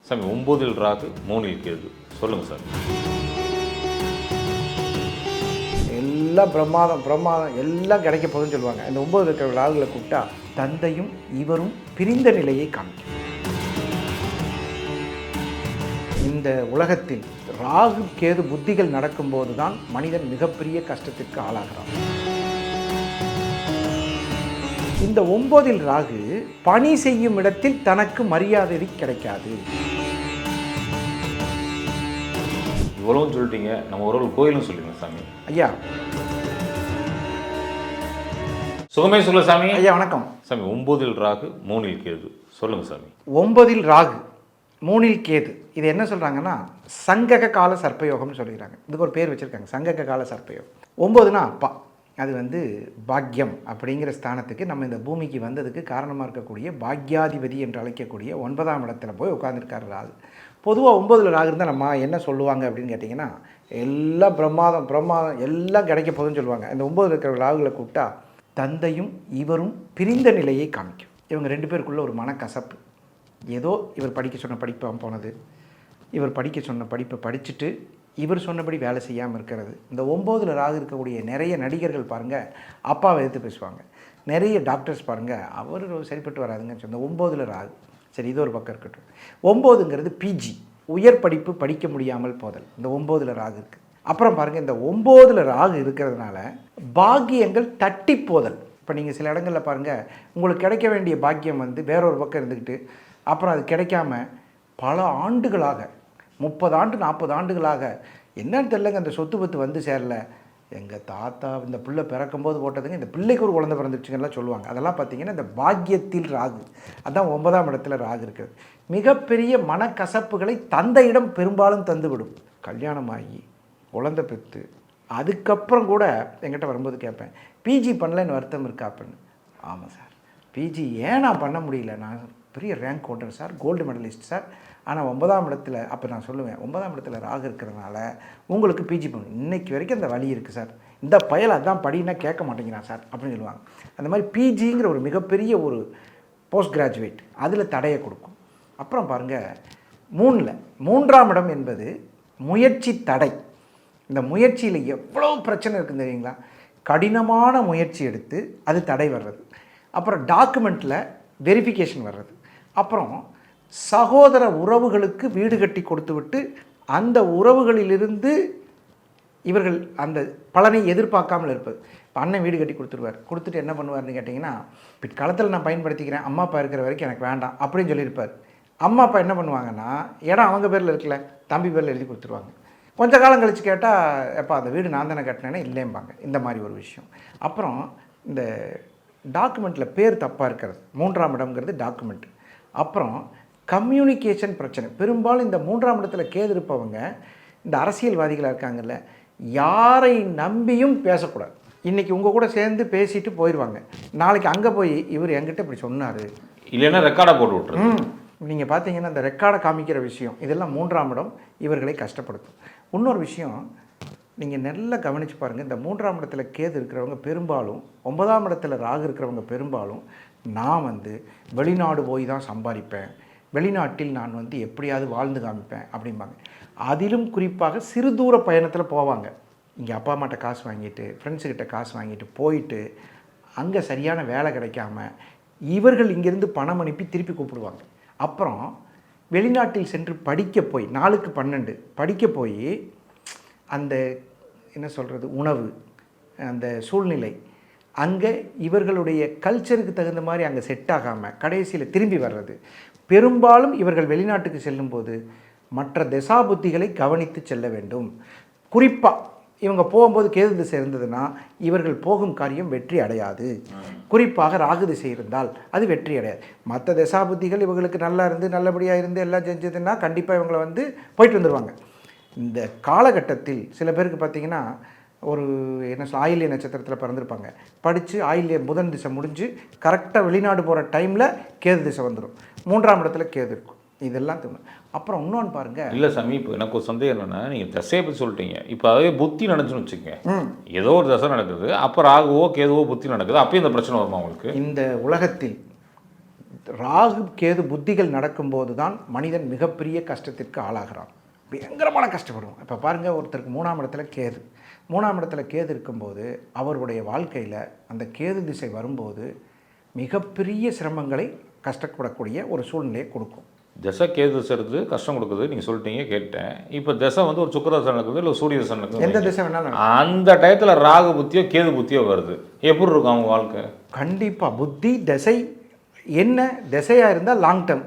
சாமி 9ல் ராகு 3ல் கேது சொல்லுங்கள் சார். எல்லாம் பிரமாதம் எல்லாம் கிடைக்க போகுதுன்னு சொல்லுவாங்க. இந்த 9 இருக்கிற ராகுகளை கூப்பிட்டா தந்தையும் இவரும் பிரிந்த நிலையை காமிக்கும். இந்த உலகத்தில் ராகு கேது புத்திகள் நடக்கும்போது தான் மனிதன் மிகப்பெரிய கஷ்டத்திற்கு ஆளாகிறான். இந்த 9ல் ராகு பணி செய்யும் இடத்தில் தனக்கு மரியாதை கிடைக்காது. இவ்வளவும் சொல்லிட்டீங்க, நம்ம ஒரு கோயிலும் சொல்லுங்க சாமி. ஐயா சுகமே சொல்ல சாமி. ஐயா வணக்கம் சாமி. 9ல் ராகு 3ல் கேது சொல்லுங்க சாமி. 9ல் ராகு 3ல் கேது, இது என்ன சொல்கிறாங்கன்னா சங்கக கால சர்ப்பயோகம்னு சொல்லிக்கிறாங்க. இதுக்கு ஒரு பேர் வச்சுருக்காங்க, சங்கக கால சர்ப்பயோகம். 9னா அப்பா, அது பாக்யம் அப்படிங்கிற ஸ்தானத்துக்கு நம்ம இந்த பூமிக்கு வந்ததுக்கு காரணமாக இருக்கக்கூடிய பாக்யாதிபதி என்று அழைக்கக்கூடிய 9ஆம் இடத்துல போய் உட்காந்துருக்காரு ராகு. பொதுவாக 9ல் ராகு இருந்தால் நம்ம என்ன சொல்லுவாங்க அப்படின்னு கேட்டிங்கன்னா, எல்லாம் பிரமாதம் எல்லாம் கிடைக்க போகுதுன்னு சொல்லுவாங்க. இந்த 9ல் இருக்கிற ராகுகளை கூப்பிட்டா தந்தையும் இவரும் பிரிந்த நிலையை காமிக்கும். இவங்க 2 பேருக்குள்ள ஒரு மனக்கசப்பு. ஏதோ இவர் படிக்க சொன்ன படிப்பை போனது, இவர் படிக்க சொன்ன படிப்பை படிச்சுட்டு இவர் சொன்னபடி வேலை செய்யாமல் இருக்கிறது. இந்த 9ல் ராகு இருக்கக்கூடிய நிறைய நடிகர்கள் பாருங்கள் அப்பாவை எதிர்த்து பேசுவாங்க. நிறைய டாக்டர்ஸ் பாருங்கள் அவர் சரிப்பட்டு வராதுங்கன்னு சொன்ன 9ல் ராகு. சரி, இது ஒரு பக்கம் இருக்கட்டும். 9ங்கிறது பிஜி, உயர் படிப்பு படிக்க முடியாமல் போதல். இந்த 9ல் ராகு இருக்குது. அப்புறம் பாருங்கள், இந்த 9ல் ராகு இருக்கிறதுனால பாக்கியங்கள் தட்டி போதல். இப்போ நீங்கள் சில இடங்களில் பாருங்கள், உங்களுக்கு கிடைக்க வேண்டிய பாக்கியம் வேறொரு பக்கம் இருந்துக்கிட்டு அப்புறம் அது கிடைக்காம பல ஆண்டுகளாக 30 ஆண்டு 40 ஆண்டுகளாக என்னன்னு தெரியலங்க, அந்த சொத்து பத்து சேரல. எங்கள் தாத்தா இந்த பிள்ளை பிறக்கும்போது போட்டதுங்க, இந்த பிள்ளைக்கு ஒரு குழந்தை பிறந்துச்சுங்கெல்லாம் சொல்லுவாங்க. அதெல்லாம் பார்த்திங்கன்னா இந்த பாக்கியத்தில் ராகு, அதான் 9ஆம் இடத்துல ராகு இருக்கிறது. மிகப்பெரிய மனக்கசப்புகளை தந்தையிடம் பெரும்பாலும் தந்துவிடும். கல்யாணமாகி குழந்தை பெற்று அதுக்கப்புறம் கூட என்கிட்ட வரும்போது கேட்பேன், பிஜி பண்ணலன்னு வருத்தம் இருக்கா அப்படின்னு. ஆமாம் சார், பிஜி ஏன் நான் பண்ண முடியல, நான் பெரிய rank holder sir, gold medalist sir, ஆனால் 9ஆம் இடத்துல, அப்போ நான் சொல்லுவேன் 9ஆம் இடத்துல ராகு இருக்கிறதுனால உங்களுக்கு பிஜி பண்ணணும். இன்றைக்கி வரைக்கும் அந்த வழி இருக்குது சார், இந்த பயல் அதான் படினா கேட்க மாட்டேங்கிறான் சார் அப்படின்னு சொல்லுவாங்க. அந்த மாதிரி பிஜிங்கிற ஒரு மிகப்பெரிய ஒரு போஸ்ட் கிராஜுவேட் அதில் தடையை கொடுக்கும். அப்புறம் பாருங்கள் 3ஆம் இடம் என்பது முயற்சி தடை. இந்த முயற்சியில் எவ்வளோ பிரச்சனை இருக்குன்னு தெரியுங்களா? கடினமான முயற்சி எடுத்து அது தடை வர்றது, அப்புறம் டாக்குமெண்ட்டில் வெரிஃபிகேஷன் வர்றது, அப்புறம் சகோதர உறவுகளுக்கு வீடு கட்டி கொடுத்து விட்டு அந்த உறவுகளிலிருந்து இவர்கள் அந்த பலனை எதிர்பார்க்காமல் இருப்பது. இப்போ அண்ணன் வீடு கட்டி கொடுத்துட்டு என்ன பண்ணுவார்னு கேட்டிங்கன்னா, பிற்காலத்தில் நான் பயன்படுத்திக்கிறேன், அம்மா அப்பா இருக்கிற வரைக்கும் எனக்கு வேண்டாம் அப்படின்னு சொல்லியிருப்பார். அம்மா அப்பா என்ன பண்ணுவாங்கன்னா, இடம் அவங்க பேரில் இருக்கல, தம்பி பேரில் எழுதி கொடுத்துருவாங்க. கொஞ்ச காலம் கழித்து கேட்டால், எப்போ அந்த வீடு நான் தானே கட்டினேன்னா இல்லைம்பாங்க. இந்த மாதிரி ஒரு விஷயம். அப்புறம் இந்த டாக்குமெண்ட்டில் பேர் தப்பாக இருக்கிறது, 3ஆம் இடம்ங்கிறது டாக்குமெண்ட். அப்புறம் கம்யூனிகேஷன் பிரச்சனை. பெரும்பாலும் இந்த 3ஆம் இடத்துல கேது இருப்பவங்க இந்த அரசியல்வாதிகளாக இருக்காங்கல்ல, யாரை நம்பியும் பேசக்கூடாது. இன்றைக்கி உங்கள் கூட சேர்ந்து பேசிட்டு போயிடுவாங்க, நாளைக்கு அங்கே போய் இவர் என்கிட்ட இப்படி சொன்னார் இல்லைன்னா ரெக்கார்டை போட்டு விட்ருங்க. நீங்கள் பார்த்தீங்கன்னா இந்த ரெக்கார்டை காமிக்கிற விஷயம் இதெல்லாம் 3ஆம் இடம் இவர்களை கஷ்டப்படுத்தும். இன்னொரு விஷயம் நீங்கள் நல்லா கவனித்து பாருங்கள், இந்த 3ஆம் இடத்துல கேது இருக்கிறவங்க பெரும்பாலும், 9ஆம் இடத்துல ராகு இருக்கிறவங்க பெரும்பாலும் நான் வெளிநாடு போய் தான் சம்பாதிப்பேன், வெளிநாட்டில் நான் எப்படியாவது வாழ்ந்து காமிப்பேன் அப்படிம்பாங்க. அதிலும் குறிப்பாக சிறு தூர பயணத்தில் போவாங்க. இங்கே அப்பா அம்மாட்ட காசு வாங்கிட்டு, ஃப்ரெண்ட்ஸுக்கிட்ட காசு வாங்கிட்டு போயிட்டு அங்கே சரியான வேலை கிடைக்காம இவர்கள் இங்கேருந்து பணம் அனுப்பி திருப்பி கூப்பிடுவாங்க. அப்புறம் வெளிநாட்டில் சென்று படிக்க போய் 4க்கு 12 படிக்க போய் அந்த என்ன சொல்கிறது, உணவு, அந்த சூழ்நிலை, அங்கே இவர்களுடைய கல்ச்சருக்கு தகுந்த மாதிரி அங்கே செட் ஆகாமல் கடைசியில் திரும்பி வர்றது. பெரும்பாலும் இவர்கள் வெளிநாட்டுக்கு செல்லும்போது மற்ற தசாபுத்திகளை கவனித்து செல்ல வேண்டும். குறிப்பாக இவங்க போகும்போது கேது திசை இருந்ததுன்னா இவர்கள் போகும் காரியம் வெற்றி அடையாது. குறிப்பாக ராகு திசை இருந்தால் அது வெற்றி அடையாது. மற்ற தசாபுத்திகள் இவங்களுக்கு நல்லா இருந்து நல்லபடியாக இருந்து எல்லாம் செஞ்சதுன்னா கண்டிப்பாக இவங்களை போயிட்டு வந்துடுவாங்க. இந்த காலகட்டத்தில் சில பேருக்கு பார்த்திங்கன்னா, ஒரு ஆயில்ய நட்சத்திரத்தில் பிறந்திருப்பாங்க, படித்து ஆயில்ய புதன் திசை முடிஞ்சு கரெக்டாக வெளிநாடு போகிற டைமில் கேது திசை வந்துடும். 3ஆம் இடத்துல கேது இருக்கும். இதெல்லாம் தோணும். அப்புறம் இன்னொன்று பாருங்கள். இல்லை சாமி, இப்போ எனக்கு ஒரு சந்தேகம் என்னென்னா, நீங்கள் தசையை பற்றி சொல்லிட்டீங்க, இப்போ அதே புத்தி நடந்துச்சுன்னு வச்சுக்கோங்க, ஏதோ ஒரு தசை நடக்குது, அப்போ ராகுவோ கேதுவோ புத்தி நடக்குது, அப்போ இந்த பிரச்சனை வருமா உங்களுக்கு? இந்த உலகத்தில் ராகு கேது புத்திகள் நடக்கும்போது தான் மனிதன் மிகப்பெரிய கஷ்டத்திற்கு ஆளாகிறான், பயங்கரமான கஷ்டப்படுவோம். இப்போ பாருங்கள், ஒருத்தருக்கு 3ஆம் இடத்துல கேது, 3ஆம் இடத்துல கேது இருக்கும்போது அவருடைய வாழ்க்கையில் அந்த கேது திசை வரும்போது மிகப்பெரிய சிரமங்களை கஷ்டப்படக்கூடிய ஒரு சூழ்நிலையை கொடுக்கும். தசை கேது திசை இருக்குது, கஷ்டம் கொடுக்குது, நீங்கள் சொல்லிட்டீங்க, கேட்டேன். இப்போ தசை வந்து ஒரு சுக்கிர தசை நடக்குது, இல்லை சூரிய தசை நடக்குது, எந்த திசை வேணாலும் அந்த டயத்தில் ராகு புத்தியோ கேது புத்தியோ வருது, எப்படி இருக்கும் அவங்க வாழ்க்கை? கண்டிப்பாக புத்தி தசை என்ன திசையாக இருந்தால் லாங் டேர்ம்,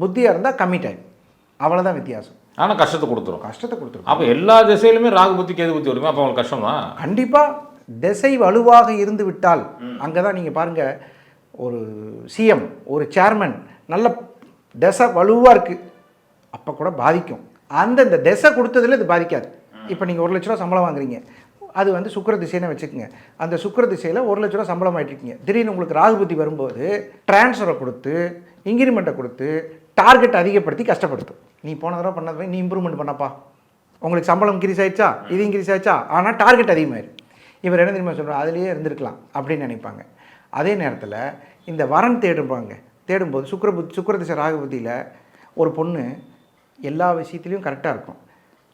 புத்தியாக இருந்தால் கம்மி டைம், அவ்வளோதான் வித்தியாசம். ஆனால் கஷ்டத்தை கொடுத்துரும். கஷ்டத்தை கொடுத்துரும். அப்போ எல்லா திசையிலுமே ராகு புத்தி கேது புத்தி வருமே, அப்போ அவங்களுக்கு கஷ்டம் தான். கண்டிப்பாக திசை வலுவாக இருந்து விட்டால் அங்கே தான் நீங்கள் பாருங்கள், ஒரு சிஎம் ஒரு சேர்மன் நல்ல திசை வலுவாக இருக்குது, அப்போ கூட பாதிக்கும். அந்தந்த திசை கொடுத்ததில் இது பாதிக்காது. இப்போ நீங்கள் 1 லட்ச ரூபா சம்பளம் வாங்குறீங்க, அது வந்து சுக்கிர திசைன்னு வச்சுக்கோங்க. அந்த சுக்கிர திசையில் 1 லட்ச ரூபா சம்பளம் ஆகிட்டுருக்கீங்க. திடீர்னு உங்களுக்கு ராகு புத்தி வரும்போது டிரான்ஸ்ஃபரை கொடுத்து இன்க்ரிமெண்ட்டை கொடுத்து டார்கெட் அதிகப்படுத்தி கஷ்டப்படுத்தும். நீ போன தடவை பண்ணது நீ இம்ப்ரூவ்மெண்ட் பண்ணப்பா, உங்களுக்கு சம்பளம் இன்க்ரீஸ் ஆகிடுச்சா, இது இன்க்ரீஸ் ஆகிடுச்சா, ஆனால் டார்கெட் அதிகமாயிடும். இவர் என்ன தெரியுமா சொல்கிறார், அதுலேயே இருந்திருக்கலாம் அப்படின்னு நினைப்பாங்க. அதே நேரத்தில் இந்த வரன் தேடும்போது சுக்கிர திசை ராகு புத்தியில் ஒரு பொண்ணு எல்லா விஷயத்துலையும் கரெக்டாக இருக்கும்.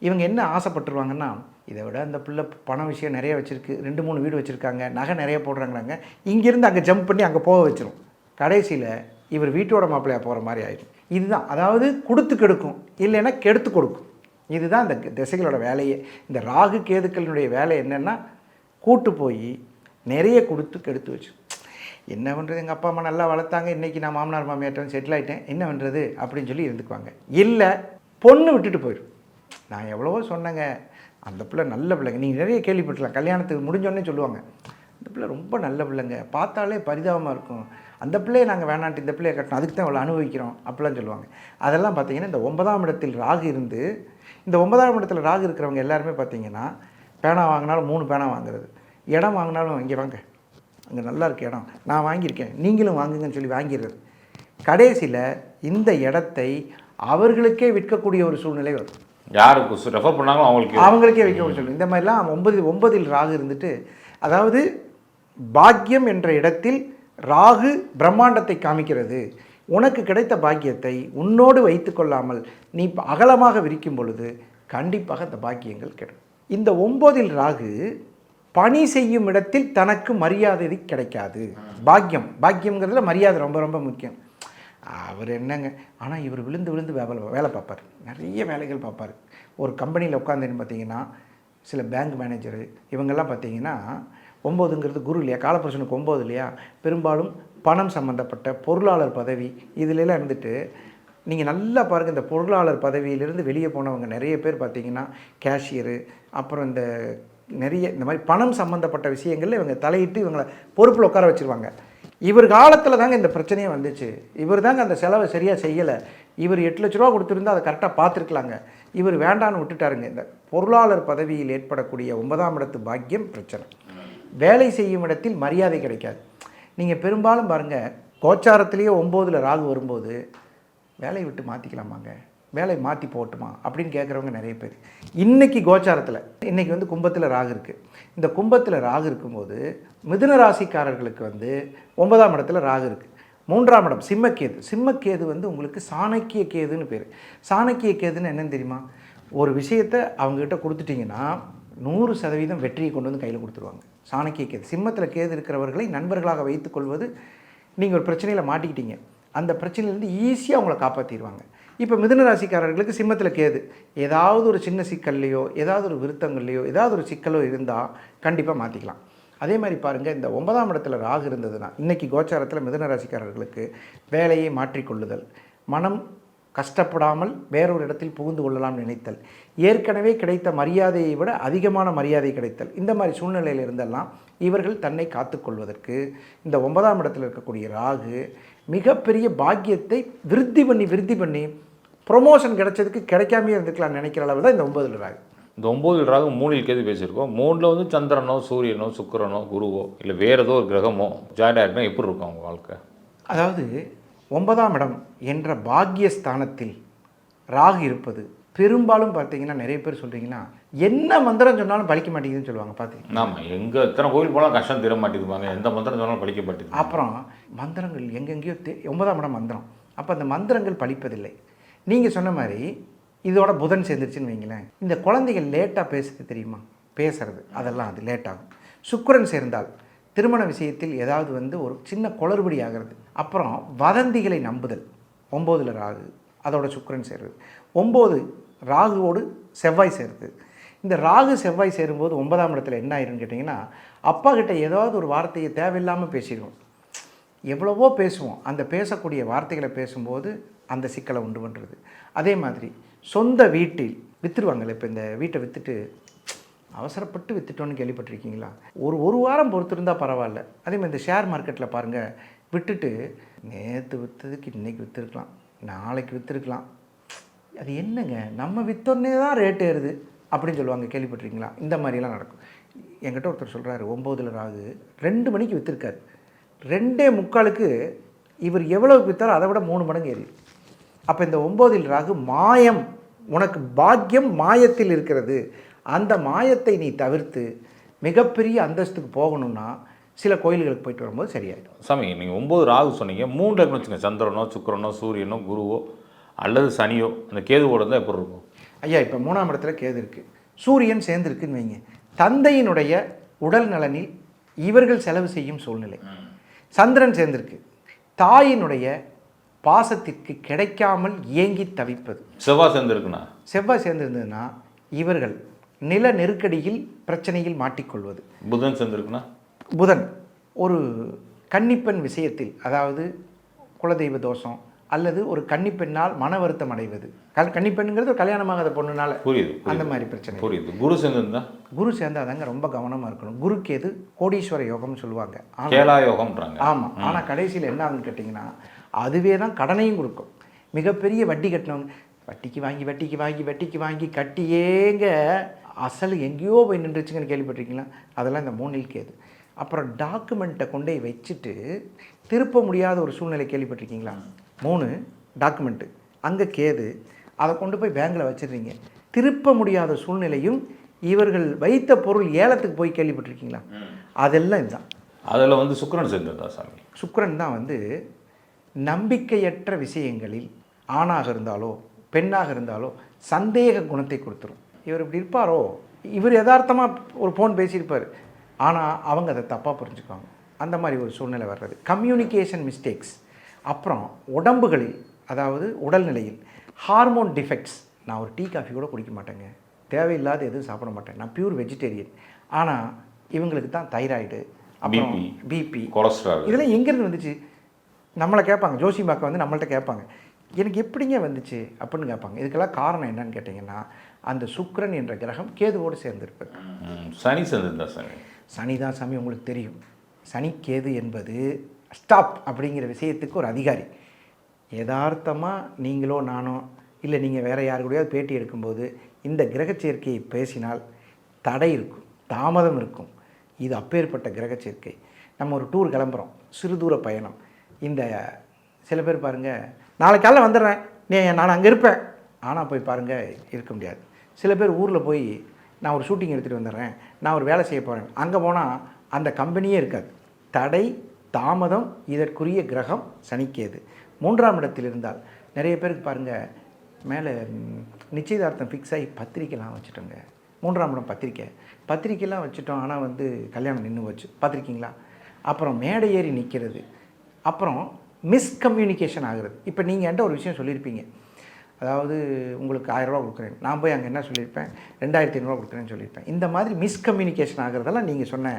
இவங்க என்ன ஆசைப்பட்டுருவாங்கன்னா, இதை விட அந்த பிள்ளை பண விஷயம் நிறைய வச்சுருக்கு, 2-3 வீடு வச்சுருக்காங்க, நகை நிறைய போடுறாங்கிறாங்க, இங்கேருந்து அங்கே ஜம்ப் பண்ணி அங்கே போக வச்சிரும். கடைசியில் இவர் வீட்டோட மாப்பிள்ளையாக போகிற மாதிரி ஆயிடும். இதுதான், அதாவது கொடுத்து கெடுக்கும், இல்லைன்னா கெடுத்து கொடுக்கும். இதுதான் இந்த திசைகளோட வேலையே. இந்த ராகு கேதுக்களினுடைய வேலை என்னென்னா, கூட்டு போய் நிறைய கொடுத்து கெடுத்து வச்சு. என்ன பண்ணுறது, எங்கள் அப்பா அம்மா நல்லா வளர்த்தாங்க, இன்றைக்கி நான் மாமனார் மாமியார்ட்ட செட்டில் ஆகிட்டேன், என்ன பண்ணுறது அப்படின்னு சொல்லி இருந்துக்குவாங்க. இல்லை பொண்ணு விட்டுட்டு போயிடும். நான் எவ்வளவோ சொன்னேங்க, அந்த பிள்ளை நல்ல பிள்ளைங்க, நீங்கள் நிறைய கேள்விப்பட்டலாம், கல்யாணத்துக்கு முடிஞ்சோடனே சொல்லுவாங்க, அந்த பிள்ளை ரொம்ப நல்ல பிள்ளைங்க, பார்த்தாலே பரிதாபமாக இருக்கும், அந்த பிள்ளையை நாங்கள் வேணான்ட்டு இந்த பிள்ளையை கட்டணும், அதுக்கு தான் அவ்வளோ அனுபவிக்கிறோம் அப்படிலாம் சொல்லுவாங்க. அதெல்லாம் பார்த்தீங்கன்னா இந்த 9ஆம் இடத்தில் ராகு இருந்து, இந்த 9ஆம் இடத்துல ராகு இருக்கிறவங்க எல்லாருமே பார்த்தீங்கன்னா பேனா வாங்கினாலும் 3 பேனா வாங்குறது, இடம் வாங்கினாலும் இங்கே வாங்க, அங்கே நல்லா இருக்க இடம் நான் வாங்கியிருக்கேன் நீங்களும் வாங்குங்கன்னு சொல்லி வாங்கிடுறது. கடைசியில் இந்த இடத்தை அவர்களுக்கே விற்கக்கூடிய ஒரு சூழ்நிலை வரும். யாருக்கு ரெஃபர் பண்ணாங்களோ அவங்களுக்கே விற்கக்கூடிய சூழ்நிலை. இந்த மாதிரிலாம் 9இல் ராகு இருந்துட்டு, அதாவது பாக்கியம் என்ற இடத்தில் ராகு பிரம்மாண்டத்தை காமிக்கிறது. உனக்கு கிடைத்த பாக்கியத்தை உன்னோடு வைத்து கொள்ளாமல் நீ அகலமாக விரிக்கும் பொழுது கண்டிப்பாக அந்த பாக்கியங்கள் கிடைக்கும். இந்த 9இல் ராகு பணி செய்யும் இடத்தில் தனக்கு மரியாதை கிடைக்காது. பாக்கியம்ங்கிறதுல மரியாதை ரொம்ப ரொம்ப முக்கியம். அவர் என்னங்க, ஆனால் இவர் விழுந்து வேலை பார்ப்பார், நிறைய வேலைகள் பார்ப்பார். ஒரு கம்பெனியில் உட்காந்துன்னு பார்த்தீங்கன்னா, சில பேங்க் மேனேஜரு இவங்கெல்லாம் பார்த்தீங்கன்னா 9ங்கிறது குரு இல்லையா, காலபுருஷனுக்கு 9 இல்லையா, பெரும்பாலும் பணம் சம்மந்தப்பட்ட பொருளாளர் பதவி இதிலெல்லாம் இருந்துட்டு, நீங்கள் நல்லா பாருங்கள், இந்த பொருளாளர் பதவியிலிருந்து வெளியே போனவங்க நிறைய பேர் பார்த்தீங்கன்னா கேஷியரு, அப்புறம் இந்த நிறைய இந்த மாதிரி பணம் சம்மந்தப்பட்ட விஷயங்களில் இவங்க தலையிட்டு இவங்களை பொறுப்பில் உட்கார வச்சுருவாங்க. இவர் காலத்தில் தாங்க இந்த பிரச்சனையே வந்துச்சு. இவர் தாங்க அந்த செலவை சரியாக செய்யலை. இவர் 8 லட்ச ரூபா கொடுத்துருந்தா அதை கரெக்டாக பார்த்துருக்கலாங்க, இவர் வேண்டான்னு விட்டுட்டாருங்க. இந்த பொருளாளர் பதவியில் ஏற்படக்கூடிய 9ஆம் இடத்து பாக்கியம் பிரச்சனை. வேலை செய்யும் இடத்தில் மரியாதை கிடைக்காது. நீங்கள் பெரும்பாலும் பாருங்கள், கோச்சாரத்திலேயே 9இல் ராகு வரும்போது வேலையை விட்டு மாற்றிக்கலாமாங்க, வேலை மாற்றி போட்டுமா அப்படின்னு கேட்குறவங்க நிறைய பேர். இன்றைக்கி கோச்சாரத்தில் இன்றைக்கி வந்து கும்பத்தில் ராகு இருக்குது. இந்த கும்பத்தில் ராகு இருக்கும்போது மிதுன ராசிக்காரர்களுக்கு வந்து 9ஆம் இடத்துல ராகு இருக்குது. 3ஆம் இடம் சிம்மக்கேது வந்து உங்களுக்கு சாணக்கிய கேதுன்னு பேர். சாணக்கிய கேதுன்னு என்னென்னு தெரியுமா, ஒரு விஷயத்தை அவங்ககிட்ட கொடுத்துட்டிங்கன்னா 100% வெற்றியை கொண்டு வந்து கையில் கொடுத்துருவாங்க. சாணக்கிய கேது. சிம்மத்தில் கேது இருக்கிறவர்களை நண்பர்களாக வைத்துக்கொள்வது, நீங்கள் ஒரு பிரச்சனையில் மாட்டிக்கிட்டீங்க, அந்த பிரச்சனையிலேருந்து ஈஸியாக அவங்கள காப்பாற்றிடுவாங்க. இப்போ மிதுன ராசிக்காரர்களுக்கு சிம்மத்தில் கேது, ஏதாவது ஒரு சின்ன சிக்கல்லையோ ஏதாவது ஒரு விருத்தங்கள்லையோ ஏதாவது ஒரு சிக்கலோ இருந்தால் கண்டிப்பாக மாற்றிக்கலாம். அதே மாதிரி பாருங்கள், இந்த 9ஆம் இடத்துல ராகு இருந்ததுன்னா இன்றைக்கி கோச்சாரத்தில் மிதுன ராசிக்காரர்களுக்கு வேலையை மாற்றிக்கொள்ளுதல், மனம் கஷ்டப்படாமல் வேறொரு இடத்தில் புகுந்து கொள்ளலாம் நினைத்தல், ஏற்கனவே கிடைத்த மரியாதையை விட அதிகமான மரியாதை கிடைத்தல், இந்த மாதிரி சூழ்நிலையில் இருந்தெல்லாம் இவர்கள் தன்னை காத்துக்கொள்வதற்கு இந்த 9ஆம் இடத்தில் இருக்கக்கூடிய ராகு மிகப்பெரிய பாக்கியத்தை விருத்தி பண்ணி ப்ரொமோஷன் கிடைச்சதுக்கு கிடைக்காமே இருந்துக்கலாம் நினைக்கிற அளவு தான் இந்த 9இல் ராகு. இந்த 9இல் ராகு 3இல் கேது பேசியிருக்கோம். 3ல் வந்து சந்திரனோ சூரியனோ சுக்கிரனோ குருவோ இல்லை வேறு ஏதோ ஒரு கிரகமோ ஜாயிண்டாக இருக்குன்னா எப்படி இருக்கும் அவங்க வாழ்க்கை? அதாவது 9ஆம் இடம் என்ற பாக்கியஸ்தானத்தில் ராகு இருப்பது பெரும்பாலும் பார்த்தீங்கன்னா நிறைய பேர் சொல்கிறீங்கன்னா என்ன மந்திரம் சொன்னாலும் பலிக்க மாட்டேங்குதுன்னு சொல்லுவாங்க. பார்த்தீங்கன்னா ஆமாம், எங்கே எத்தனை கோயில் போனால் கஷ்டம் தீர மாட்டேங்குதுப்பாங்க, எந்த மந்திரம் சொன்னாலும் பழிக்க மாட்டேங்குது. அப்புறம் மந்திரங்கள் எங்கெங்கேயோ 9ஆம் இடம் மந்திரம். அப்போ அந்த மந்திரங்கள் பலிப்பதில்லை. நீங்கள் சொன்ன மாதிரி இதோட புதன் சேர்ந்துருச்சுன்னு வைங்களேன், இந்த குழந்தைகள் லேட்டாக பேசுறது தெரியுமா, பேசுறது அதெல்லாம் அது லேட் ஆகும். சுக்கிரன் சேர்ந்தால் திருமண விஷயத்தில் ஏதாவது வந்து ஒரு சின்ன குளறுபடி ஆகிறது. அப்புறம் வதந்திகளை நம்புதல். 9ல் ராகு, அதோட சுக்கிரன் சேருது. 9 ராகுவோடு செவ்வாய் சேருது. இந்த ராகு செவ்வாய் சேரும்போது 9ஆம் இடத்துல என்ன ஆயிருன்னு கேட்டிங்கன்னா, அப்பா கிட்ட ஏதாவது ஒரு வார்த்தையை தேவையில்லாமல் பேசிடுவோம். எவ்வளவோ பேசுவோம், அந்த பேசக்கூடிய வார்த்தைகளை பேசும்போது அந்த சிக்கலை உண்டு பண்ணுறது. அதே மாதிரி சொந்த வீட்டில் விற்றுருவாங்கள்ல, இப்போ இந்த வீட்டை விற்றுட்டு அவசரப்பட்டு விற்றுட்டோன்னு கேள்விப்பட்டிருக்கீங்களா? ஒரு வாரம் பொறுத்திருந்தால் பரவாயில்ல. அதே மாதிரி இந்த ஷேர் மார்க்கெட்டில் பாருங்கள், விட்டுட்டு நேற்று விற்றதுக்கு இன்றைக்கி விற்றுருக்கலாம், நாளைக்கு விற்றுருக்கலாம், அது என்னங்க நம்ம விற்றோன்னே தான் ரேட் ஏறுது அப்படின்னு சொல்லுவாங்க, கேள்விப்பட்டிருக்கீங்களா? இந்த மாதிரிலாம் நடக்கும். என்கிட்ட ஒருத்தர் சொல்கிறாரு, 9ல் ராகு 2 மணிக்கு விற்றுருக்காரு, 2:45க்கு இவர் எவ்வளோக்கு விற்றாரோ அதை விட 3 மடங்கு ஏறி. அப்போ இந்த 9ல் ராகு மாயம், உனக்கு பாக்கியம் மாயத்தில் இருக்கிறது. அந்த மாயத்தை நீ தவிர்த்து மிகப்பெரிய அந்தஸ்துக்கு போகணும்னா சில கோயில்களுக்கு போயிட்டு வரும்போது சரியாயிடும். சாமி, நீங்கள் 9 ராகு சொன்னீங்க, 3 இருக்குன்னு வச்சுக்கோங்க, சந்திரனோ சுக்கிரனோ சூரியனோ குருவோ அல்லது சனியோ, அந்த கேதுவோட தான் எப்படி இருக்கும்? ஐயா, இப்போ 3ஆம் இடத்துல கேது இருக்குது, சூரியன் சேர்ந்துருக்குன்னு வைங்க, தந்தையினுடைய உடல் நலனில் இவர்கள் செலவு செய்யும் சூழ்நிலை. சந்திரன் சேர்ந்திருக்கு, தாயினுடைய பாசத்திற்கு கிடைக்காமல் ஏங்கி தவிப்பது. செவ்வாய் சேர்ந்துருக்குண்ணா, செவ்வாய் சேர்ந்திருந்ததுன்னா இவர்கள் நில நெருக்கடியில் பிரச்சனையில் மாட்டிக்கொள்வது. புதன் சேர்ந்துருக்குண்ணா, புதன் ஒரு கன்னிப்பெண் விஷயத்தில், அதாவது குலதெய்வ தோஷம் அல்லது ஒரு கன்னிப்பெண்ணால் மன வருத்தம் அடைவது. கன்னிப்பெண்ணுங்கிறது ஒரு கல்யாணமாகாத பொண்ணுனால புரியுது, அந்த மாதிரி பிரச்சனை புரியுது. குரு சேர்ந்துருந்தா, குரு சேர்ந்தாதாங்க ரொம்ப கவனமாக இருக்கணும். குருக்கு எது கோடீஸ்வர யோகம்னு சொல்லுவாங்க, கேலா யோகம்ன்றாங்க. ஆமாம். ஆனால் கடைசியில் என்ன ஆகுன்னு கேட்டிங்கன்னா, அதுவே தான் கடனையும் கொடுக்கும். மிகப்பெரிய வட்டி கட்டினவங்க வட்டிக்கு வாங்கி வட்டிக்கு வாங்கி வட்டிக்கு வாங்கி கட்டியேங்க அசல் எங்கேயோ போய் நின்றுச்சுங்கன்னு கேள்விப்பட்டிருக்கீங்களா? அதெல்லாம் இந்த 3ல் கேது. அப்புறம் டாக்குமெண்ட்டை கொண்டே வச்சுட்டு திருப்ப முடியாத ஒரு சூழ்நிலை கேள்விப்பட்டிருக்கீங்களா? 3 டாக்குமெண்ட்டு, அங்கே கேது, அதை கொண்டு போய் பேங்கில் வச்சிடுறீங்க, திருப்ப முடியாத சூழ்நிலையும். இவர்கள் வைத்த பொருள் ஏலத்துக்கு போய் கேள்விப்பட்டிருக்கீங்களா? அதெல்லாம் இதுதான். அதில் வந்து சுக்கிரன் சேர்ந்துருந்தா சாமி, சுக்கிரன் தான் வந்து நம்பிக்கையற்ற விஷயங்களில் ஆணாக இருந்தாலோ பெண்ணாக இருந்தாலோ சந்தேக குணத்தை கொடுத்துரும். இவர் இப்படி இருப்பாரோ, இவர் யதார்த்தமாக ஒரு ஃபோன் பேசியிருப்பார், ஆனால் அவங்க அதை தப்பாக புரிஞ்சுக்குவாங்க. அந்த மாதிரி ஒரு சூழ்நிலை வர்றது. Communication mistakes. அப்புறம் உடம்புகளில், அதாவது உடல்நிலையில் ஹார்மோன் டிஃபெக்ட்ஸ். நான் ஒரு டீ காஃபி கூட குடிக்க மாட்டேங்க, தேவையில்லாத எதுவும் சாப்பிட மாட்டேன், நான் பியூர் வெஜிடேரியன். ஆனால் இவங்களுக்கு தான் தைராய்டு, அப்புறம் பிபி, கொலஸ்ட்ரால், இதெல்லாம் எங்கேருந்து வந்துச்சு? நம்மளை கேட்பாங்க, ஜோசிமாக்கா வந்து நம்மள்ட்ட கேட்பாங்க, எனக்கு எப்படிங்க வந்துச்சு அப்படின்னு கேட்பாங்க. இதுக்கெல்லாம் காரணம் என்னன்னு கேட்டிங்கன்னா, அந்த சுக்கிரன் என்ற கிரகம் கேதுவோடு சேர்ந்திருப்பது. சனி சேர்ந்துருந்தா சாமி, சனி தான் சாமி உங்களுக்கு தெரியும். சனி கேது என்பது ஸ்டாப் அப்படிங்கிற விஷயத்துக்கு ஒரு அதிகாரி. யதார்த்தமாக நீங்களோ நானோ இல்லை நீங்கள் வேறு யாரு கூடயாவது பேட்டி எடுக்கும்போது இந்த கிரக சேர்க்கையை பேசினால் தடை இருக்கும், தாமதம் இருக்கும். இது அப்பேற்பட்ட கிரக சேர்க்கை. நம்ம ஒரு டூர் கிளம்புறோம், சிறு தூர பயணம். இந்த சில பேர் பாருங்கள், நாளைக்கு காலையில் வந்துடுறேன், நான் அங்கே இருப்பேன், ஆனால் போய் பாருங்கள் இருக்க முடியாது. சில பேர் ஊரில் போய் நான் ஒரு ஷூட்டிங் எடுத்துகிட்டு வந்துடுறேன், நான் ஒரு வேலை செய்ய போகிறேன், அங்கே போனால் அந்த கம்பெனியே இருக்காது. தடை, தாமதம், இதற்குரிய கிரகம் சனிக்கேது. 3ஆம் இடத்தில் இருந்தால் நிறைய பேருக்கு பாருங்கள், மேலே நிச்சயதார்த்தம் ஃபிக்ஸ் ஆகி பத்திரிக்கைலாம் வச்சுட்டோங்க. 3ஆம் இடம் பத்திரிக்கைலாம் வச்சுட்டோம், ஆனால் வந்து கல்யாணம் நின்று போச்சு, பார்த்துருக்கீங்களா? அப்புறம் மேடை ஏறி நிற்கிறது, அப்புறம் மிஸ்கம்யூனிகேஷன் ஆகுறது. இப்போ நீங்கள் என்கிட்ட ஒரு விஷயம் சொல்லியிருப்பீங்க, அதாவது உங்களுக்கு 1000 ரூபா கொடுக்குறேன், நான் போய் அங்கே என்ன சொல்லியிருப்பேன், 2500 கொடுக்குறேன்னு சொல்லியிருப்பேன். இந்த மாதிரி மிஸ்கம்யூனிகேஷன் ஆகிறதெல்லாம் நீங்கள் சொன்ன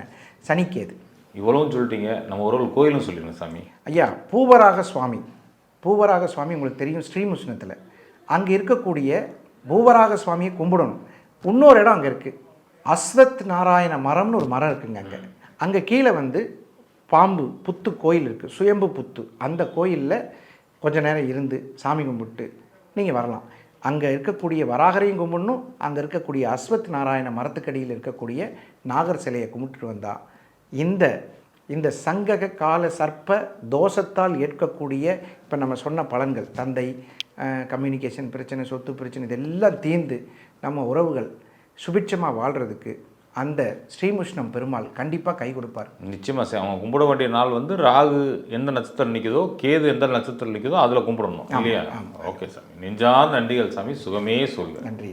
சனிக்கேது. இவ்வளவும் சொல்லிட்டீங்க, நம்ம ஒரு கோயிலும் சொல்லிடுங்க சாமி. ஐயா, பூவராக சுவாமி உங்களுக்கு தெரியும், ஸ்ரீமுஷ்ணத்தில். அங்கே இருக்கக்கூடிய பூவராக சுவாமியை கும்பிடணும். இன்னொரு இடம் அங்கே இருக்குது, அஸ்வத் நாராயண மரம்னு ஒரு மரம் இருக்குங்க. அங்கே கீழே வந்து பாம்பு புத்து கோயில் இருக்குது, சுயம்பு புத்து. அந்த கோயிலில் கொஞ்சம் நேரம் இருந்து சாமி கும்பிட்டு நீங்கள் வரலாம். அங்கே இருக்கக்கூடிய வராகரையும் கும்பிடணும், அங்கே இருக்கக்கூடிய அஸ்வத் நாராயண மரத்துக்கடியில் இருக்கக்கூடிய நாகர் சிலையை கும்பிட்டுட்டு வந்தால் இந்த இந்த சங்கக கால சர்ப்ப தோஷத்தால் ஏற்கக்கூடிய இப்போ நம்ம சொன்ன பலன்கள், தந்தை, கம்யூனிகேஷன் பிரச்சனை, சொத்து பிரச்சனை, இதெல்லாம் தீர்ந்து நம்ம உறவுகள் சுபிட்சமாக வாழ்கிறதுக்கு அந்த ஸ்ரீமுஷ்ணம் பெருமாள் கண்டிப்பாக கை கொடுப்பார். நிச்சயமாக சார். அவங்க கும்பிட வேண்டிய நாள் வந்து ராகு எந்த நட்சத்திரம் நிற்குதோ, கேது எந்த நட்சத்திரம் நிற்குதோ அதில் கும்பிடணும் இல்லையா? ஓகே சாமி, நெஞ்சார்ந்த நன்றிகள் சாமி, சுகமே சொல்லுங்கள். நன்றி.